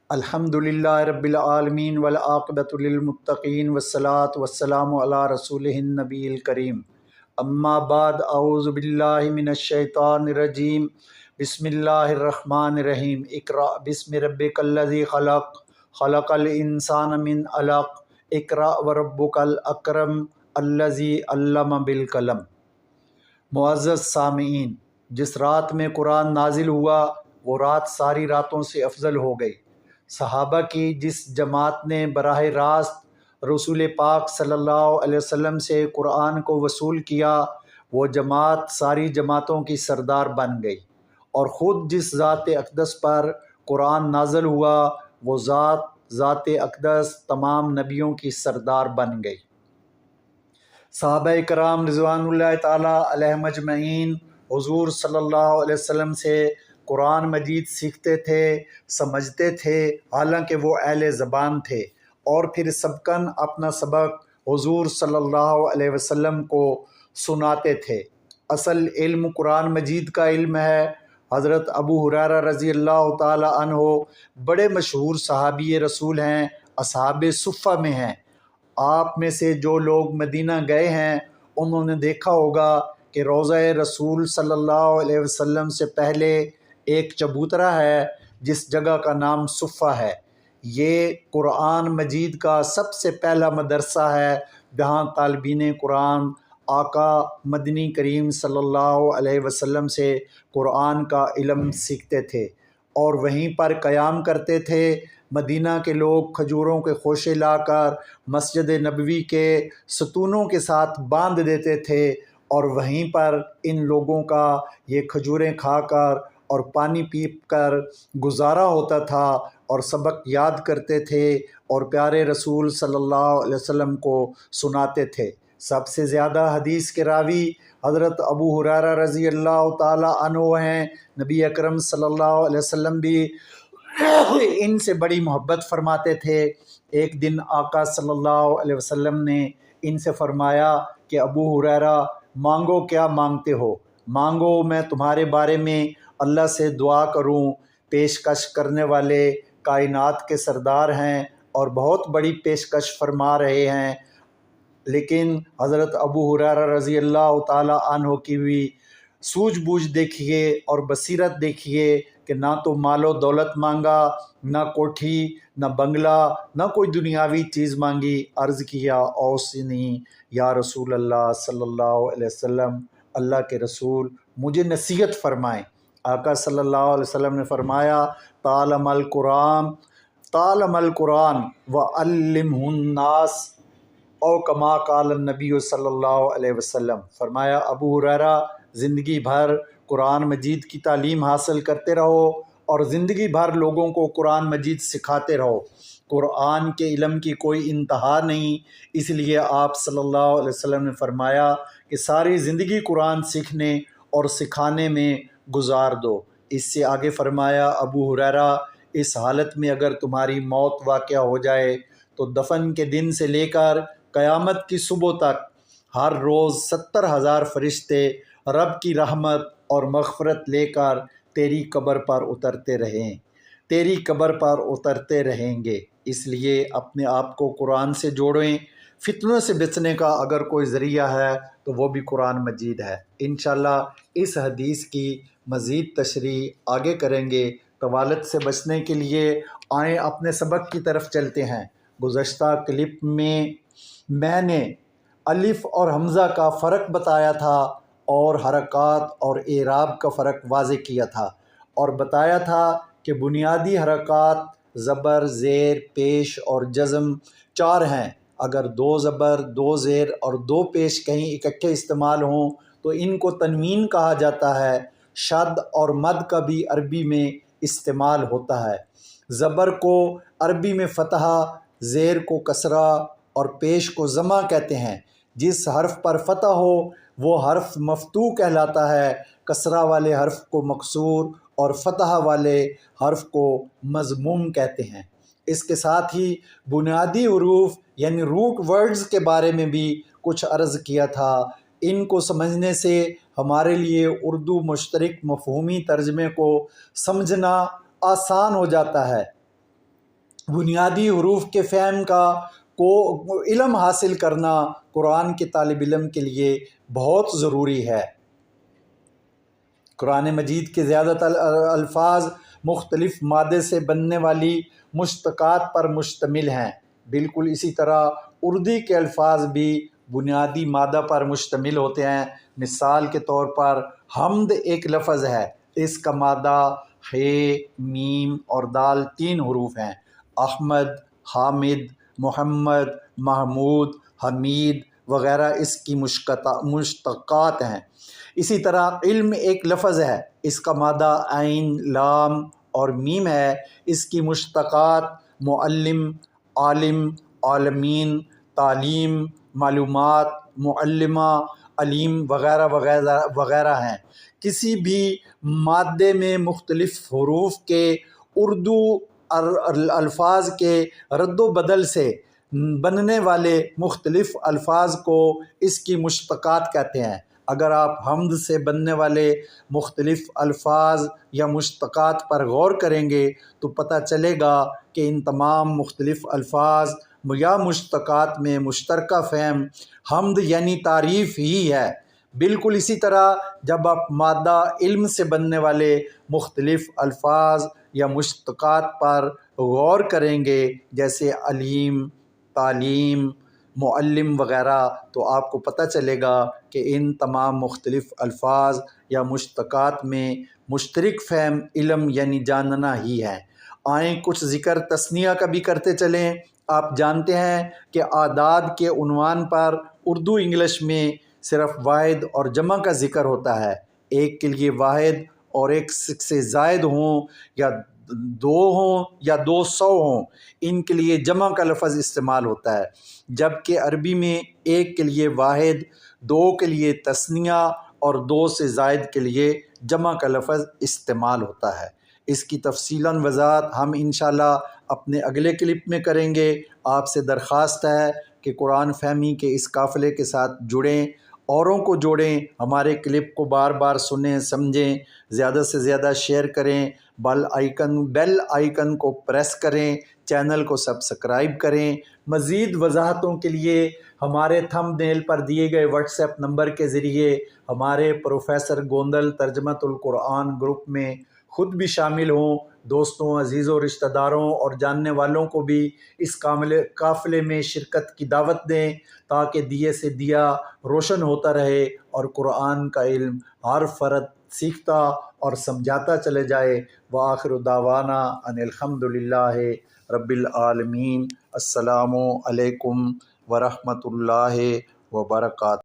الحمدللہ رب العالمین والعاقبۃ للمتقین والصلاۃ والسلام علی رسولہ النبی الکریم اما بعد اعوذ باللہ من الشیطان الرجیم بسم اللہ الرحمن الرحیم اقرأ بسم ربک الذی خلق خلق الانسان من علق اقرأ وربک الاکرم الذی علم بالقلم۔ معزز سامعین، جس رات میں قرآن نازل ہوا وہ رات ساری راتوں سے افضل ہو گئی۔ صحابہ کی جس جماعت نے براہ راست رسول پاک صلی اللہ علیہ وسلم سے قرآن کو وصول کیا، وہ جماعت ساری جماعتوں کی سردار بن گئی، اور خود جس ذات اقدس پر قرآن نازل ہوا وہ ذات اقدس تمام نبیوں کی سردار بن گئی۔ صحابہ کرام رضوان اللہ تعالیٰ علیہم اجمعین حضور صلی اللہ علیہ وسلم سے قرآن مجید سیکھتے تھے، سمجھتے تھے، حالانکہ وہ اہل زبان تھے، اور پھر سبقاً اپنا سبق حضور صلی اللہ علیہ وسلم کو سناتے تھے۔ اصل علم قرآن مجید کا علم ہے۔ حضرت ابو ہریرہ رضی اللہ تعالیٰ عنہ بڑے مشہور صحابی رسول ہیں، اصحاب صفہ میں ہیں۔ آپ میں سے جو لوگ مدینہ گئے ہیں انہوں نے دیکھا ہوگا کہ روضہ رسول صلی اللہ علیہ وسلم سے پہلے ایک چبوترا ہے جس جگہ کا نام صفہ ہے۔ یہ قرآن مجید کا سب سے پہلا مدرسہ ہے جہاں طالبین قرآن آقا مدنی کریم صلی اللہ علیہ وسلم سے قرآن کا علم سیکھتے تھے اور وہیں پر قیام کرتے تھے۔ مدینہ کے لوگ کھجوروں کے خوشے لا کر مسجد نبوی کے ستونوں کے ساتھ باندھ دیتے تھے، اور وہیں پر ان لوگوں کا یہ کھجوریں کھا کر اور پانی پی کر گزارا ہوتا تھا، اور سبق یاد کرتے تھے اور پیارے رسول صلی اللہ علیہ وسلم کو سناتے تھے۔ سب سے زیادہ حدیث کے راوی حضرت ابو ہریرہ رضی اللہ تعالیٰ عنہ ہیں۔ نبی اکرم صلی اللہ علیہ وسلم بھی ان سے بڑی محبت فرماتے تھے۔ ایک دن آقا صلی اللہ علیہ وسلم نے ان سے فرمایا کہ ابو ہریرہ، مانگو کیا مانگتے ہو، مانگو، میں تمہارے بارے میں اللہ سے دعا کروں۔ پیشکش کرنے والے کائنات کے سردار ہیں اور بہت بڑی پیشکش فرما رہے ہیں، لیکن حضرت ابو ہریرہ رضی اللہ تعالیٰ عنہ کی بھی سوجھ بوجھ دیکھیے اور بصیرت دیکھیے کہ نہ تو مال و دولت مانگا، نہ کوٹھی، نہ بنگلہ، نہ کوئی دنیاوی چیز مانگی۔ عرض کیا، اوصنی یا رسول اللہ صلی اللہ علیہ وسلم، اللہ کے رسول مجھے نصیحت فرمائیں۔ آقا صلی اللہ علیہ وسلم نے فرمایا، تعلم القرآن وعلمہ الناس، او کما قال النبی صلی اللہ علیہ وسلم۔ فرمایا ابو ہریرہ، زندگی بھر قرآن مجید کی تعلیم حاصل کرتے رہو اور زندگی بھر لوگوں کو قرآن مجید سکھاتے رہو۔ قرآن کے علم کی کوئی انتہا نہیں، اس لیے آپ صلی اللہ علیہ وسلم نے فرمایا کہ ساری زندگی قرآن سیکھنے اور سکھانے میں گزار دو۔ اس سے آگے فرمایا، ابو ہریرہ، اس حالت میں اگر تمہاری موت واقع ہو جائے تو دفن کے دن سے لے کر قیامت کی صبح تک ہر روز 70,000 فرشتے رب کی رحمت اور مغفرت لے کر تیری قبر پر اترتے رہیں گے۔ اس لیے اپنے آپ کو قرآن سے جوڑیں۔ فتنوں سے بچنے کا اگر کوئی ذریعہ ہے تو وہ بھی قرآن مجید ہے۔ انشاءاللہ اس حدیث کی مزید تشریح آگے کریں گے۔ طوالت سے بچنے کے لیے آئیں اپنے سبق کی طرف چلتے ہیں۔ گزشتہ کلپ میں نے الف اور حمزہ کا فرق بتایا تھا اور حرکات اور اعراب کا فرق واضح کیا تھا، اور بتایا تھا کہ بنیادی حرکات زبر، زیر، پیش اور جزم 4 ہیں۔ اگر 2 زبر، 2 زیر اور 2 پیش کہیں اکٹھے استعمال ہوں تو ان کو تنوین کہا جاتا ہے۔ شد اور مد کا بھی عربی میں استعمال ہوتا ہے۔ زبر کو عربی میں فتحہ، زیر کو کسرہ اور پیش کو ضمہ کہتے ہیں۔ جس حرف پر فتح ہو وہ حرف مفتوح کہلاتا ہے۔ کسرہ والے حرف کو مکسور اور فتح والے حرف کو مضموم کہتے ہیں۔ اس کے ساتھ ہی بنیادی حروف یعنی روٹ ورڈز کے بارے میں بھی کچھ عرض کیا تھا۔ ان کو سمجھنے سے ہمارے لیے اردو مشترک مفہومی ترجمے کو سمجھنا آسان ہو جاتا ہے۔ بنیادی حروف کے فہم کا کو علم حاصل کرنا قرآن کے طالب علم کے لیے بہت ضروری ہے۔ قرآن مجید کے زیادہ تر الفاظ مختلف مادے سے بننے والی مشتقات پر مشتمل ہیں۔ بالکل اسی طرح اردو کے الفاظ بھی بنیادی مادہ پر مشتمل ہوتے ہیں۔ مثال کے طور پر حمد ایک لفظ ہے، اس کا مادہ ح، میم اور دال 3 حروف ہیں۔ احمد، حامد، محمد، محمود، حمید وغیرہ اس کی مشتقات ہیں۔ اسی طرح علم ایک لفظ ہے، اس کا مادہ عین، لام اور میم ہے، اس کی مشتقات معلم، عالم، عالمین، تعلیم، معلومات، معلمہ، علیم وغیرہ وغیرہ وغیرہ ہیں۔ کسی بھی مادے میں مختلف حروف کے اردو الفاظ کے رد و بدل سے بننے والے مختلف الفاظ کو اس کی مشتقات کہتے ہیں۔ اگر آپ حمد سے بننے والے مختلف الفاظ یا مشتقات پر غور کریں گے تو پتہ چلے گا کہ ان تمام مختلف الفاظ یا مشتقات میں مشترکہ فہم حمد یعنی تعریف ہی ہے۔ بالکل اسی طرح جب آپ مادہ علم سے بننے والے مختلف الفاظ یا مشتقات پر غور کریں گے جیسے علیم، تعلیم، معلم وغیرہ، تو آپ کو پتہ چلے گا کہ ان تمام مختلف الفاظ یا مشتقات میں مشترک فہم علم یعنی جاننا ہی ہے۔ آئیں کچھ ذکر تثنیہ کا بھی کرتے چلیں۔ آپ جانتے ہیں کہ اعداد کے عنوان پر اردو انگلش میں صرف واحد اور جمع کا ذکر ہوتا ہے۔ ایک کے لیے واحد اور ایک سے زائد ہوں یا 2 ہوں یا 200 ہوں، ان کے لیے جمع کا لفظ استعمال ہوتا ہے، جبکہ عربی میں ایک کے لیے واحد، 2 کے لیے تثنیہ اور 2 سے زائد کے لیے جمع کا لفظ استعمال ہوتا ہے۔ اس کی تفصیلاً وضاحت ہم انشاءاللہ اپنے اگلے کلپ میں کریں گے۔ آپ سے درخواست ہے کہ قرآن فہمی کے اس قافلے کے ساتھ جڑیں، اوروں کو جوڑیں، ہمارے کلپ کو بار بار سنیں، سمجھیں، زیادہ سے زیادہ شیئر کریں، بیل آئیکن کو پریس کریں، چینل کو سبسکرائب کریں۔ مزید وضاحتوں کے لیے ہمارے تھمب نیل پر دیے گئے واٹس ایپ نمبر کے ذریعے ہمارے پروفیسر گوندل ترجمۃ القرآن گروپ میں خود بھی شامل ہوں۔ دوستوں، عزیزوں، رشتہ داروں اور جاننے والوں کو بھی اس قافلے میں شرکت کی دعوت دیں تاکہ دیے سے دیا روشن ہوتا رہے اور قرآن کا علم ہر فرد سیکھتا اور سمجھاتا چلے جائے۔ وآخر دعوانا ان الحمد للہ رب العالمین۔ السلام علیکم ورحمۃ اللہ وبرکاتہ۔